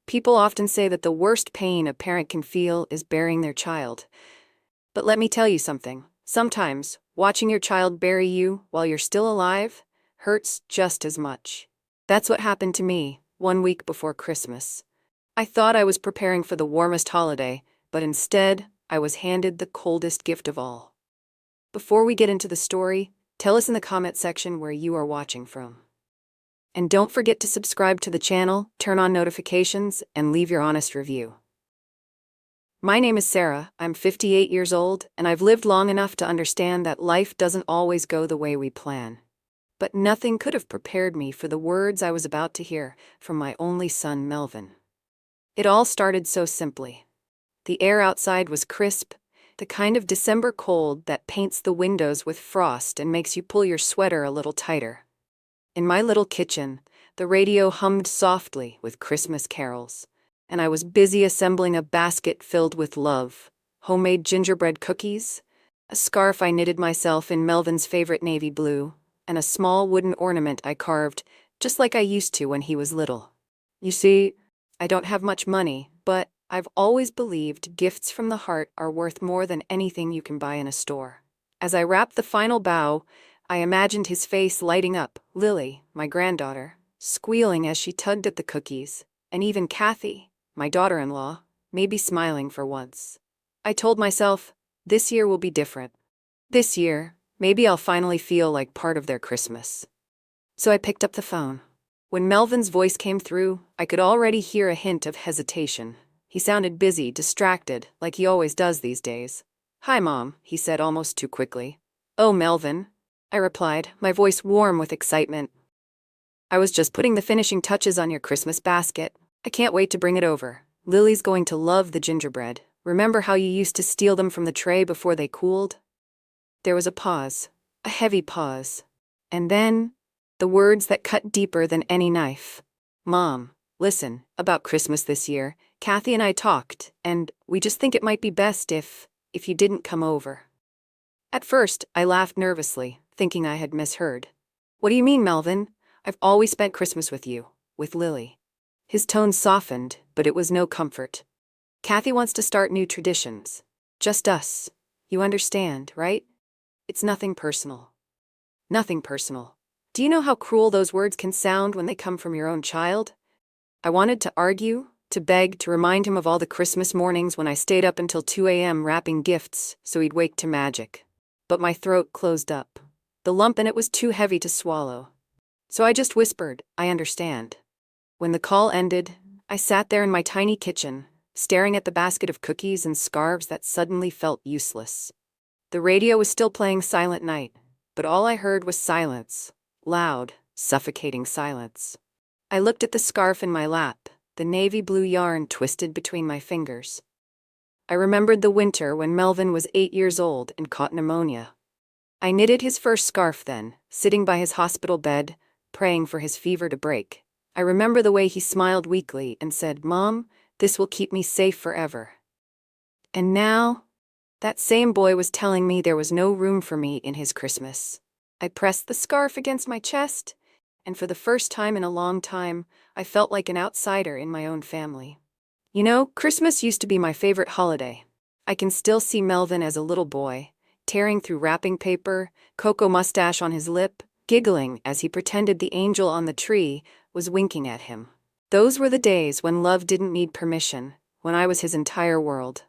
People often say that the worst pain a parent can feel is burying their child. But let me tell you something. Sometimes, watching your child bury you while you're still alive hurts just as much. That's what happened to me 1 week before Christmas. I thought I was preparing for the warmest holiday, but instead, I was handed the coldest gift of all. Before we get into the story, tell us in the comment section where you are watching from. And don't forget to subscribe to the channel, turn on notifications, and leave your honest review. My name is Sarah, I'm 58 years old, and I've lived long enough to understand that life doesn't always go the way we plan. But nothing could have prepared me for the words I was about to hear from my only son, Melvin. It all started so simply. The air outside was crisp, the kind of December cold that paints the windows with frost and makes you pull your sweater a little tighter. In my little kitchen, the radio hummed softly with Christmas carols, and I was busy assembling a basket filled with love, homemade gingerbread cookies, a scarf I knitted myself in Melvin's favorite navy blue, and a small wooden ornament I carved just like I used to when he was little. You see, I don't have much money, but I've always believed gifts from the heart are worth more than anything you can buy in a store. As I wrapped the final bow, I imagined his face lighting up, Lily, my granddaughter, squealing as she tugged at the cookies, and even Kathy, my daughter-in-law, maybe smiling for once. I told myself, this year will be different. This year, maybe I'll finally feel like part of their Christmas. So I picked up the phone. When Melvin's voice came through, I could already hear a hint of hesitation. He sounded busy, distracted, like he always does these days. "Hi, Mom," he said almost too quickly. "Oh, Melvin," I replied, my voice warm with excitement. "I was just putting the finishing touches on your Christmas basket. I can't wait to bring it over. Lily's going to love the gingerbread. Remember how you used to steal them from the tray before they cooled?" There was a pause, a heavy pause. And then, the words that cut deeper than any knife. "Mom, listen, about Christmas this year, Kathy and I talked, and we just think it might be best if you didn't come over." At first, I laughed nervously, thinking I had misheard. "What do you mean, Melvin? I've always spent Christmas with you, with Lily." His tone softened, but it was no comfort. "Kathy wants to start new traditions. Just us. You understand, right? It's nothing personal." Nothing personal. Do you know how cruel those words can sound when they come from your own child? I wanted to argue, to beg, to remind him of all the Christmas mornings when I stayed up until 2 a.m. wrapping gifts so he'd wake to magic. But my throat closed up. The lump in it was too heavy to swallow. So I just whispered, "I understand." When the call ended, I sat there in my tiny kitchen, staring at the basket of cookies and scarves that suddenly felt useless. The radio was still playing Silent Night, but all I heard was silence. Loud, suffocating silence. I looked at the scarf in my lap, the navy blue yarn twisted between my fingers. I remembered the winter when Melvin was 8 years old and caught pneumonia. I knitted his first scarf then, sitting by his hospital bed, praying for his fever to break. I remember the way he smiled weakly and said, "Mom, this will keep me safe forever." And now, that same boy was telling me there was no room for me in his Christmas. I pressed the scarf against my chest, and for the first time in a long time, I felt like an outsider in my own family. Christmas used to be my favorite holiday. I can still see Melvin as a little boy, tearing through wrapping paper, cocoa mustache on his lip, giggling as he pretended the angel on the tree was winking at him. Those were the days when love didn't need permission, when I was his entire world.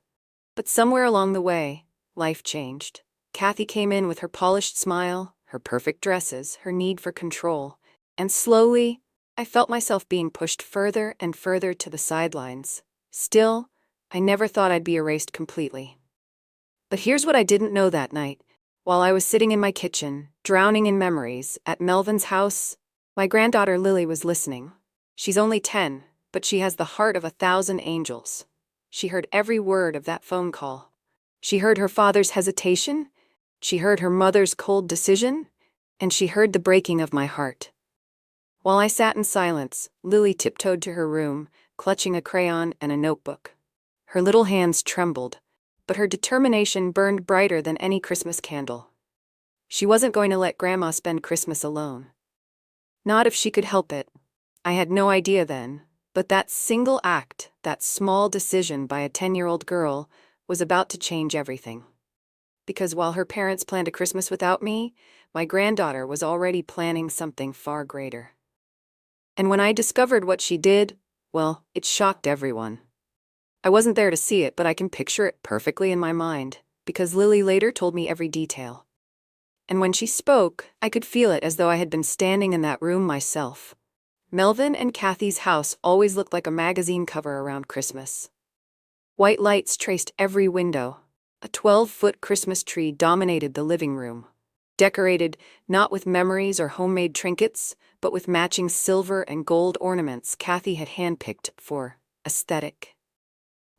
But somewhere along the way, life changed. Kathy came in with her polished smile, her perfect dresses, her need for control. And slowly, I felt myself being pushed further and further to the sidelines. Still, I never thought I'd be erased completely. But here's what I didn't know that night. While I was sitting in my kitchen, drowning in memories, at Melvin's house, my granddaughter Lily was listening. She's only 10, but she has the heart of 1,000 angels. She heard every word of that phone call. She heard her father's hesitation, she heard her mother's cold decision, and she heard the breaking of my heart. While I sat in silence, Lily tiptoed to her room, clutching a crayon and a notebook. Her little hands trembled, but her determination burned brighter than any Christmas candle. She wasn't going to let Grandma spend Christmas alone. Not if she could help it. I had no idea then, But that single act, that small decision by a 10-year-old girl, was about to change everything. Because while her parents planned a Christmas without me, my granddaughter was already planning something far greater. And when I discovered what she did, well, it shocked everyone. I wasn't there to see it, but I can picture it perfectly in my mind, because Lily later told me every detail. And when she spoke, I could feel it as though I had been standing in that room myself. Melvin and Kathy's house always looked like a magazine cover around Christmas. White lights traced every window. A 12-foot Christmas tree dominated the living room, decorated not with memories or homemade trinkets, but with matching silver and gold ornaments Kathy had handpicked for aesthetic.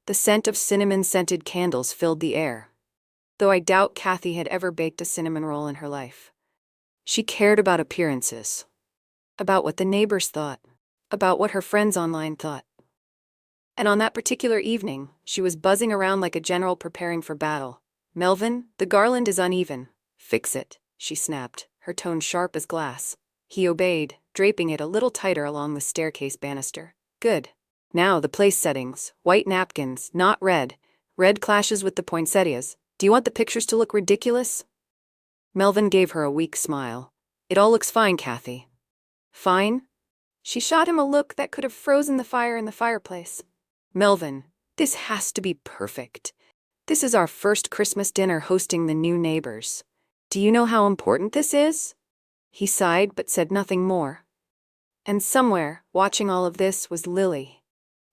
The scent of cinnamon-scented candles filled the air, though I doubt Kathy had ever baked a cinnamon roll in her life. She cared about appearances, about what the neighbors thought, about what her friends online thought. And on that particular evening, she was buzzing around like a general preparing for battle. "Melvin, the garland is uneven. Fix it," she snapped, her tone sharp as glass. He obeyed, draping it a little tighter along the staircase banister. "Good. Now the place settings. White napkins, not red. Red clashes with the poinsettias. Do you want the pictures to look ridiculous?" Melvin gave her a weak smile. "It all looks fine, Kathy." "Fine?" She shot him a look that could have frozen the fire in the fireplace. "Melvin, this has to be perfect. This is our first Christmas dinner hosting the new neighbors. Do you know how important this is?" He sighed but said nothing more. And somewhere, watching all of this, was Lily.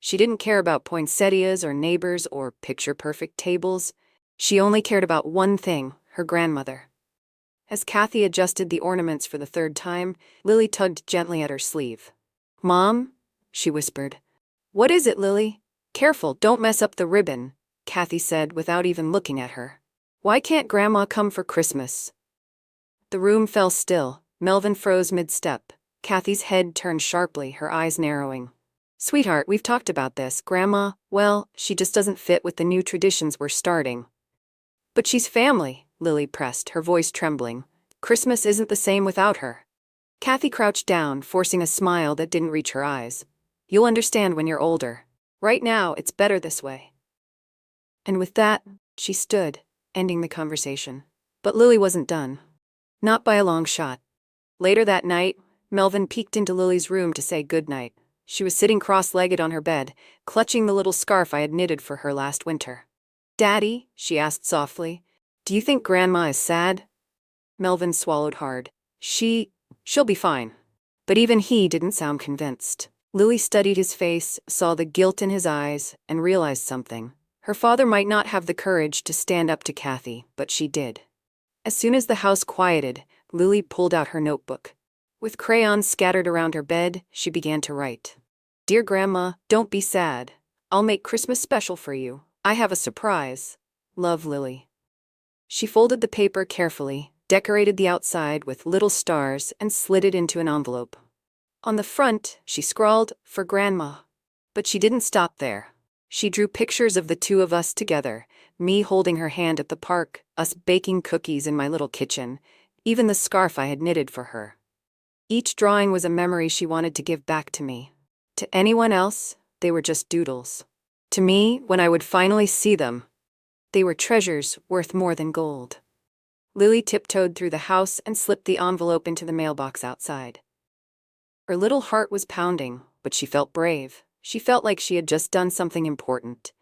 She didn't care about poinsettias or neighbors or picture-perfect tables. She only cared about one thing, her grandmother. As Kathy adjusted the ornaments for the third time, Lily tugged gently at her sleeve. "Mom?" she whispered. "What is it, Lily?" "Careful, don't mess up the ribbon," Kathy said without even looking at her. "Why can't Grandma come for Christmas?" The room fell still. Melvin froze mid-step. Kathy's head turned sharply, her eyes narrowing. "Sweetheart, we've talked about this. Grandma, well, she just doesn't fit with the new traditions we're starting." "But she's family," Lily pressed, her voice trembling. "Christmas isn't the same without her." Kathy crouched down, forcing a smile that didn't reach her eyes. "You'll understand when you're older. Right now, it's better this way." And with that, she stood, ending the conversation. But Lily wasn't done. Not by a long shot. Later that night, Melvin peeked into Lily's room to say goodnight. She was sitting cross-legged on her bed, clutching the little scarf I had knitted for her last winter. "Daddy," she asked softly, "do you think Grandma is sad?" Melvin swallowed hard. She'll be fine." But even he didn't sound convinced. Lily studied his face, saw the guilt in his eyes, and realized something. Her father might not have the courage to stand up to Kathy, but she did. As soon as the house quieted, Lily pulled out her notebook. With crayons scattered around her bed, she began to write. "Dear Grandma, don't be sad. I'll make Christmas special for you. I have a surprise. Love, Lily." She folded the paper carefully, decorated the outside with little stars, and slid it into an envelope. On the front, she scrawled, "For Grandma." But she didn't stop there. She drew pictures of the two of us together, me holding her hand at the park, us baking cookies in my little kitchen, even the scarf I had knitted for her. Each drawing was a memory she wanted to give back to me. To anyone else, they were just doodles. To me, when I would finally see them, they were treasures worth more than gold. Lily tiptoed through the house and slipped the envelope into the mailbox outside. Her little heart was pounding, but she felt brave. She felt like she had just done something important.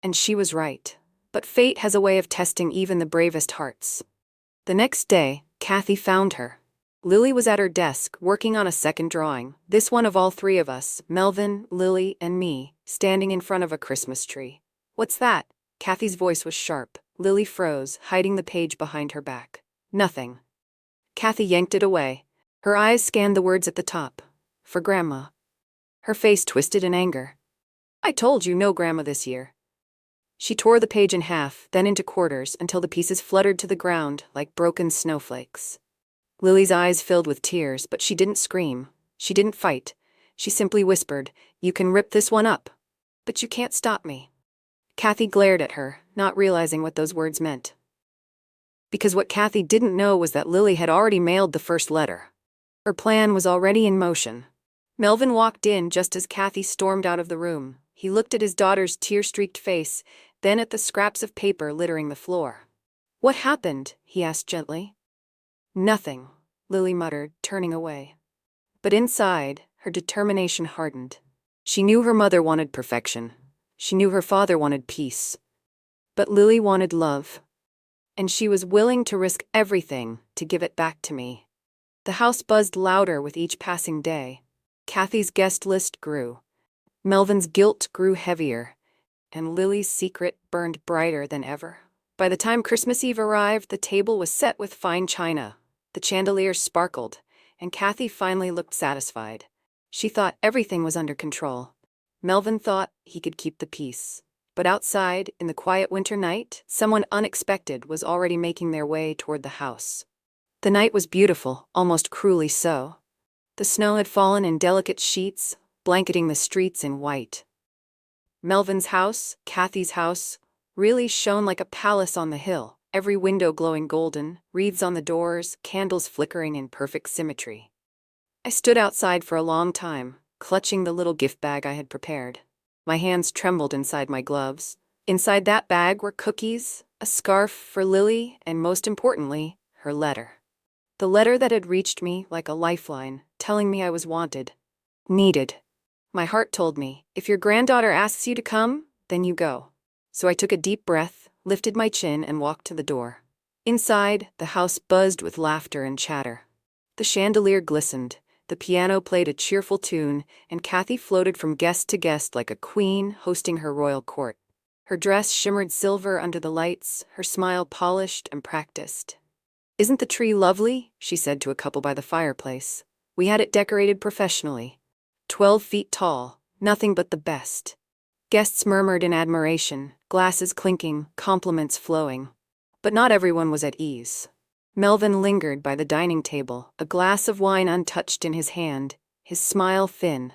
And she was right. But fate has a way of testing even the bravest hearts. The next day, Kathy found her. Lily was at her desk, working on a second drawing, this one of all three of us, Melvin, Lily, and me, standing in front of a Christmas tree. "What's that?" Kathy's voice was sharp. Lily froze, hiding the page behind her back. "Nothing." Kathy yanked it away. Her eyes scanned the words at the top. "For Grandma." Her face twisted in anger. "I told you no Grandma this year." She tore the page in half, then into quarters, until the pieces fluttered to the ground like broken snowflakes. Lily's eyes filled with tears, but she didn't scream. She didn't fight. She simply whispered, "You can rip this one up, but you can't stop me." Kathy glared at her, not realizing what those words meant. Because what Kathy didn't know was that Lily had already mailed the first letter. Her plan was already in motion. Melvin walked in just as Kathy stormed out of the room. He looked at his daughter's tear-streaked face, then at the scraps of paper littering the floor. "What happened?" he asked gently. "Nothing," Lily muttered, turning away. But inside, her determination hardened. She knew her mother wanted perfection. She knew her father wanted peace. But Lily wanted love. And she was willing to risk everything to give it back to me. The house buzzed louder with each passing day. Kathy's guest list grew. Melvin's guilt grew heavier, and Lily's secret burned brighter than ever. By the time Christmas Eve arrived, the table was set with fine china. The chandeliers sparkled, and Kathy finally looked satisfied. She thought everything was under control. Melvin thought he could keep the peace. But outside, in the quiet winter night, someone unexpected was already making their way toward the house. The night was beautiful, almost cruelly so. The snow had fallen in delicate sheets, blanketing the streets in white. Melvin's house, Kathy's house, really shone like a palace on the hill, every window glowing golden, wreaths on the doors, candles flickering in perfect symmetry. I stood outside for a long time, clutching the little gift bag I had prepared. My hands trembled inside my gloves. Inside that bag were cookies, a scarf for Lily, and most importantly, her letter. The letter that had reached me like a lifeline, telling me I was wanted, needed. My heart told me, if your granddaughter asks you to come, then you go. So I took a deep breath, lifted my chin, and walked to the door. Inside, the house buzzed with laughter and chatter. The chandelier glistened, the piano played a cheerful tune, and Kathy floated from guest to guest like a queen hosting her royal court. Her dress shimmered silver under the lights, her smile polished and practiced. "Isn't the tree lovely?" she said to a couple by the fireplace. "We had it decorated professionally. 12 feet tall, nothing but the best." Guests murmured in admiration, glasses clinking, compliments flowing. But not everyone was at ease. Melvin lingered by the dining table, a glass of wine untouched in his hand, his smile thin.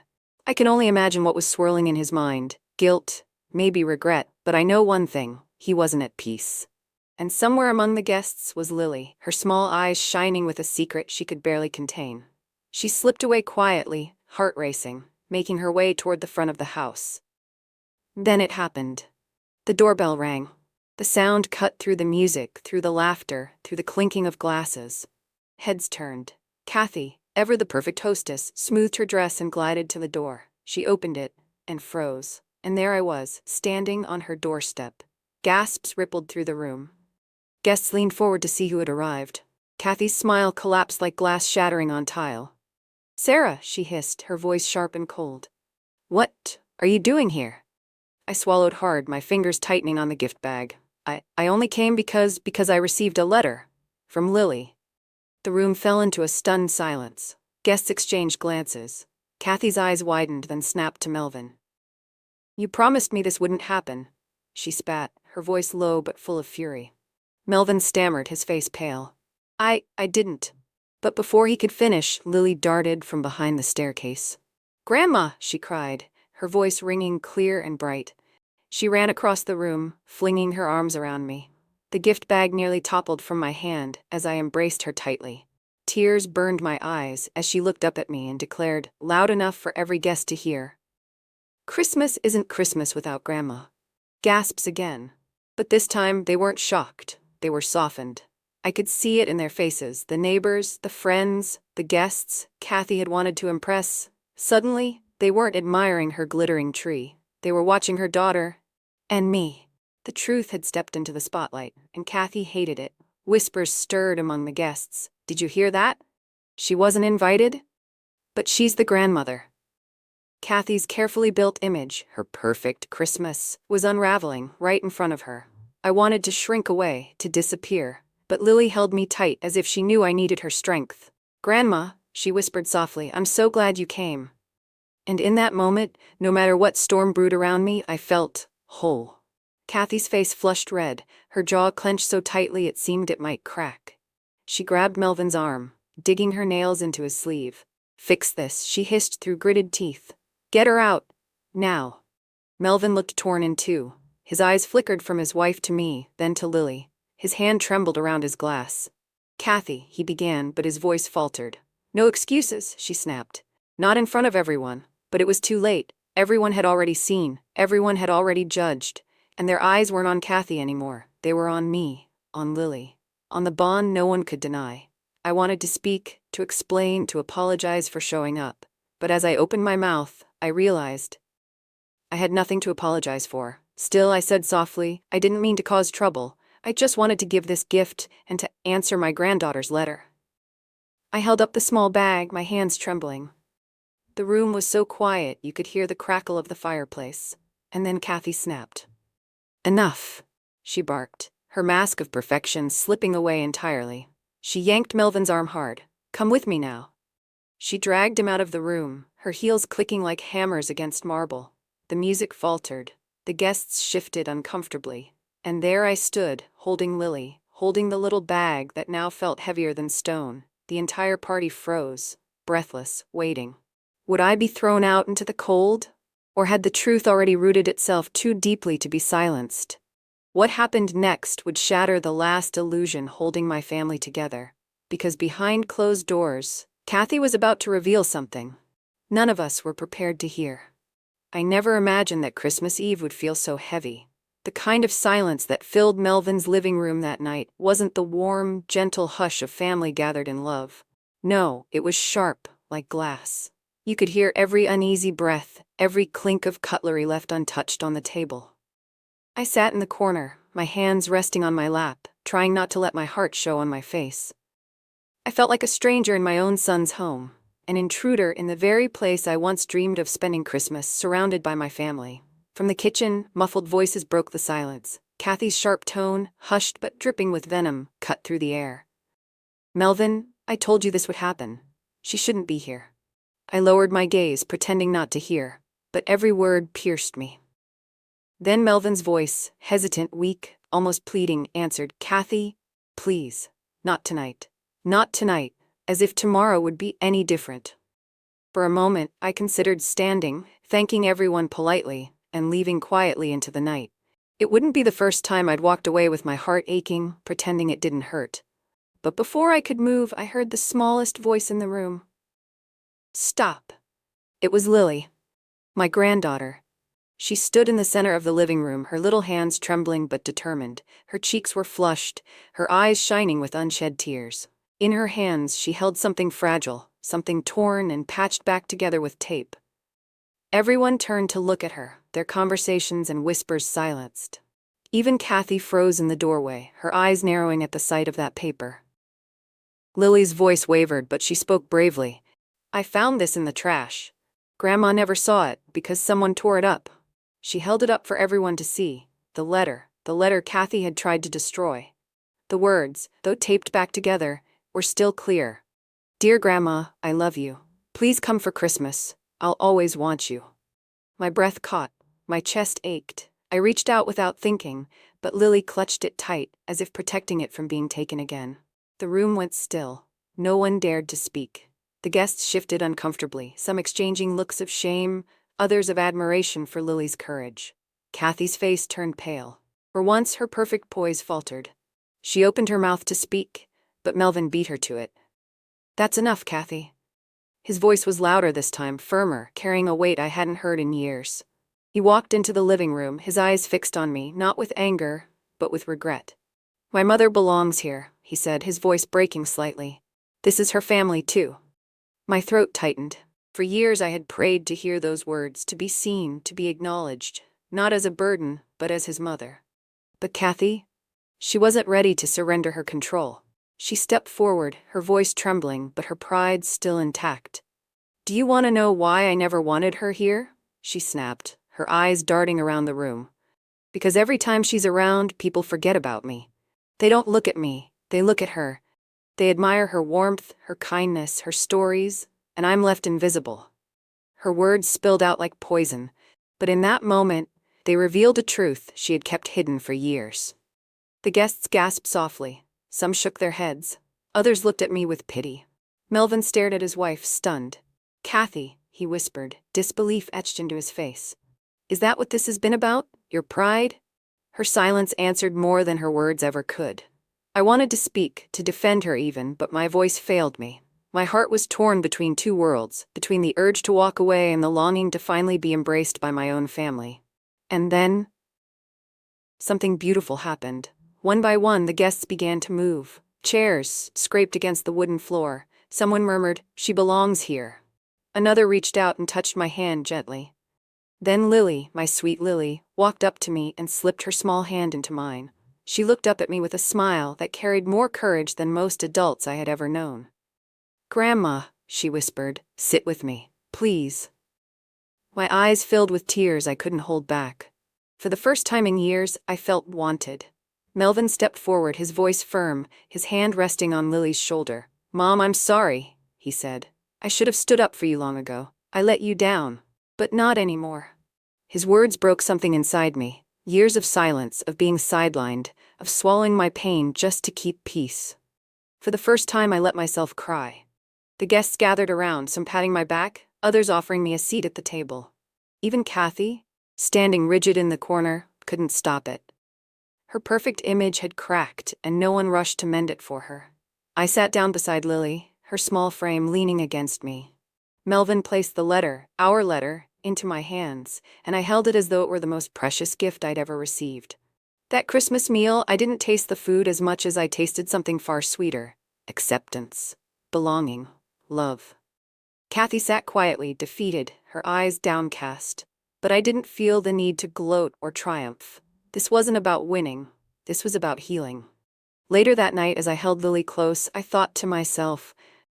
I can only imagine what was swirling in his mind. Guilt, maybe regret, but I know one thing, he wasn't at peace. And somewhere among the guests was Lily, her small eyes shining with a secret she could barely contain. She slipped away quietly, heart racing, making her way toward the front of the house. Then it happened. The doorbell rang. The sound cut through the music, through the laughter, through the clinking of glasses. Heads turned. Kathy, ever the perfect hostess, smoothed her dress and glided to the door. She opened it and froze. And there I was, standing on her doorstep. Gasps rippled through the room. Guests leaned forward to see who had arrived. Kathy's smile collapsed like glass shattering on tile. "Sarah," she hissed, her voice sharp and cold. "What are you doing here?" I swallowed hard, my fingers tightening on the gift bag. I only came because I received a letter. From Lily. The room fell into a stunned silence. Guests exchanged glances. Kathy's eyes widened, then snapped to Melvin. "You promised me this wouldn't happen," she spat, her voice low but full of fury. Melvin stammered, his face pale. I didn't." But before he could finish, Lily darted from behind the staircase. "Grandma!" she cried, her voice ringing clear and bright. She ran across the room, flinging her arms around me. The gift bag nearly toppled from my hand as I embraced her tightly. Tears burned my eyes as she looked up at me and declared, loud enough for every guest to hear, "Christmas isn't Christmas without Grandma." Gasps again. But this time they weren't shocked, they were softened. I could see it in their faces, the neighbors, the friends, the guests Kathy had wanted to impress. Suddenly, they weren't admiring her glittering tree. They were watching her daughter, and me. The truth had stepped into the spotlight, and Kathy hated it. Whispers stirred among the guests. "Did you hear that? She wasn't invited? But she's the grandmother." Kathy's carefully built image, her perfect Christmas, was unraveling right in front of her. I wanted to shrink away, to disappear, but Lily held me tight as if she knew I needed her strength. "Grandma," she whispered softly, "I'm so glad you came." And in that moment, no matter what storm brewed around me, I felt whole. Kathy's face flushed red, her jaw clenched so tightly it seemed it might crack. She grabbed Melvin's arm, digging her nails into his sleeve. "Fix this," she hissed through gritted teeth. "Get her out. Now." Melvin looked torn in two. His eyes flickered from his wife to me, then to Lily. His hand trembled around his glass. "Kathy," he began, but his voice faltered. "No excuses," she snapped. Not in front of everyone, but it was too late. Everyone had already seen, everyone had already judged, and their eyes weren't on Kathy anymore. They were on me, on Lily, on the bond no one could deny. I wanted to speak, to explain, to apologize for showing up. But as I opened my mouth, I realized I had nothing to apologize for. Still, I said softly, I didn't mean to cause trouble. I just wanted to give this gift and to answer my granddaughter's letter. I held up the small bag, my hands trembling. The room was so quiet you could hear the crackle of the fireplace. And then Kathy snapped. Enough, she barked, her mask of perfection slipping away entirely. She yanked Melvin's arm hard. Come with me now. She dragged him out of the room, her heels clicking like hammers against marble. The music faltered. The guests shifted uncomfortably. And there I stood, holding Lily, holding the little bag that now felt heavier than stone. The entire party froze, breathless, waiting. Would I be thrown out into the cold? Or had the truth already rooted itself too deeply to be silenced? What happened next would shatter the last illusion holding my family together. Because behind closed doors, Kathy was about to reveal something none of us were prepared to hear. I never imagined that Christmas Eve would feel so heavy. The kind of silence that filled Melvin's living room that night wasn't the warm, gentle hush of family gathered in love. No, it was sharp, like glass. You could hear every uneasy breath, every clink of cutlery left untouched on the table. I sat in the corner, my hands resting on my lap, trying not to let my heart show on my face. I felt like a stranger in my own son's home, an intruder in the very place I once dreamed of spending Christmas, surrounded by my family. From the kitchen, muffled voices broke the silence. Kathy's sharp tone, hushed but dripping with venom, cut through the air. Melvin, I told you this would happen. She shouldn't be here. I lowered my gaze, pretending not to hear, but every word pierced me. Then Melvin's voice, hesitant, weak, almost pleading, answered, Kathy, please, not tonight. Not tonight, as if tomorrow would be any different. For a moment, I considered standing, thanking everyone politely, and leaving quietly into the night. It wouldn't be the first time I'd walked away with my heart aching, pretending it didn't hurt. But before I could move, I heard the smallest voice in the room. Stop. It was Lily, my granddaughter. She stood in the center of the living room, her little hands trembling but determined. Her cheeks were flushed, her eyes shining with unshed tears. In her hands, she held something fragile, something torn and patched back together with tape. Everyone turned to look at her, their conversations and whispers silenced. Even Kathy froze in the doorway, her eyes narrowing at the sight of that paper. Lily's voice wavered, but she spoke bravely. I found this in the trash. Grandma never saw it because someone tore it up. She held it up for everyone to see. The letter Kathy had tried to destroy. The words, though taped back together, were still clear. Dear Grandma, I love you. Please come for Christmas. I'll always want you. My breath caught. My chest ached. I reached out without thinking, but Lily clutched it tight, as if protecting it from being taken again. The room went still. No one dared to speak. The guests shifted uncomfortably, some exchanging looks of shame, others of admiration for Lily's courage. Kathy's face turned pale. For once, her perfect poise faltered. She opened her mouth to speak, but Melvin beat her to it. That's enough, Kathy. His voice was louder this time, firmer, carrying a weight I hadn't heard in years. He walked into the living room, his eyes fixed on me, not with anger, but with regret. My mother belongs here, he said, his voice breaking slightly. This is her family, too. My throat tightened. For years I had prayed to hear those words, to be seen, to be acknowledged, not as a burden, but as his mother. But Kathy? She wasn't ready to surrender her control. She stepped forward, her voice trembling, but her pride still intact. Do you want to know why I never wanted her here? She snapped, her eyes darting around the room. Because every time she's around, people forget about me. They don't look at me, they look at her. They admire her warmth, her kindness, her stories, and I'm left invisible. Her words spilled out like poison, but in that moment, they revealed a truth she had kept hidden for years. The guests gasped softly. Some shook their heads. Others looked at me with pity. Melvin stared at his wife, stunned. Kathy, he whispered, disbelief etched into his face. Is that what this has been about? Your pride? Her silence answered more than her words ever could. I wanted to speak, to defend her even, but my voice failed me. My heart was torn between two worlds, between the urge to walk away and the longing to finally be embraced by my own family. And then, something beautiful happened. One by one, the guests began to move. Chairs scraped against the wooden floor. Someone murmured, "She belongs here." Another reached out and touched my hand gently. Then Lily, my sweet Lily, walked up to me and slipped her small hand into mine. She looked up at me with a smile that carried more courage than most adults I had ever known. "Grandma," she whispered, "sit with me, please." My eyes filled with tears I couldn't hold back. For the first time in years, I felt wanted. Melvin stepped forward, his voice firm, his hand resting on Lily's shoulder. "Mom, I'm sorry," he said. "I should have stood up for you long ago. I let you down. But not anymore." His words broke something inside me. Years of silence, of being sidelined, of swallowing my pain just to keep peace. For the first time, I let myself cry. The guests gathered around, some patting my back, others offering me a seat at the table. Even Kathy, standing rigid in the corner, couldn't stop it. Her perfect image had cracked, and no one rushed to mend it for her. I sat down beside Lily, her small frame leaning against me. Melvin placed the letter, our letter, into my hands, and I held it as though it were the most precious gift I'd ever received. That Christmas meal, I didn't taste the food as much as I tasted something far sweeter: acceptance, belonging, love. Kathy sat quietly, defeated, her eyes downcast. But I didn't feel the need to gloat or triumph. This wasn't about winning. This was about healing. Later that night, as I held Lily close, I thought to myself,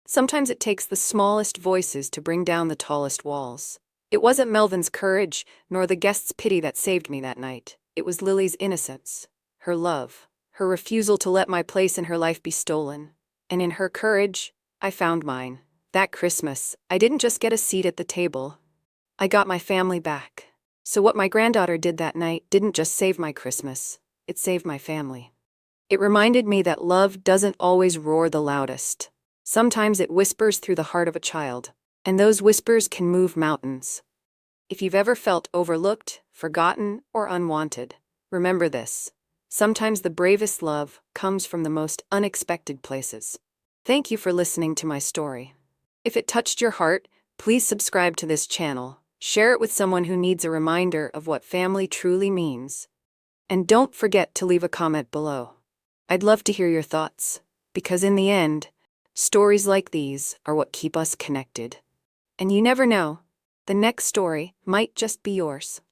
sometimes it takes the smallest voices to bring down the tallest walls. It wasn't Melvin's courage, nor the guests' pity that saved me that night. It was Lily's innocence, her love, her refusal to let my place in her life be stolen. And in her courage, I found mine. That Christmas, I didn't just get a seat at the table. I got my family back. So what my granddaughter did that night didn't just save my Christmas, it saved my family. It reminded me that love doesn't always roar the loudest. Sometimes it whispers through the heart of a child, and those whispers can move mountains. If you've ever felt overlooked, forgotten, or unwanted, remember this: sometimes the bravest love comes from the most unexpected places. Thank you for listening to my story. If it touched your heart, please subscribe to this channel, share it with someone who needs a reminder of what family truly means. And don't forget to leave a comment below. I'd love to hear your thoughts, because in the end, stories like these are what keep us connected. And you never know, the next story might just be yours.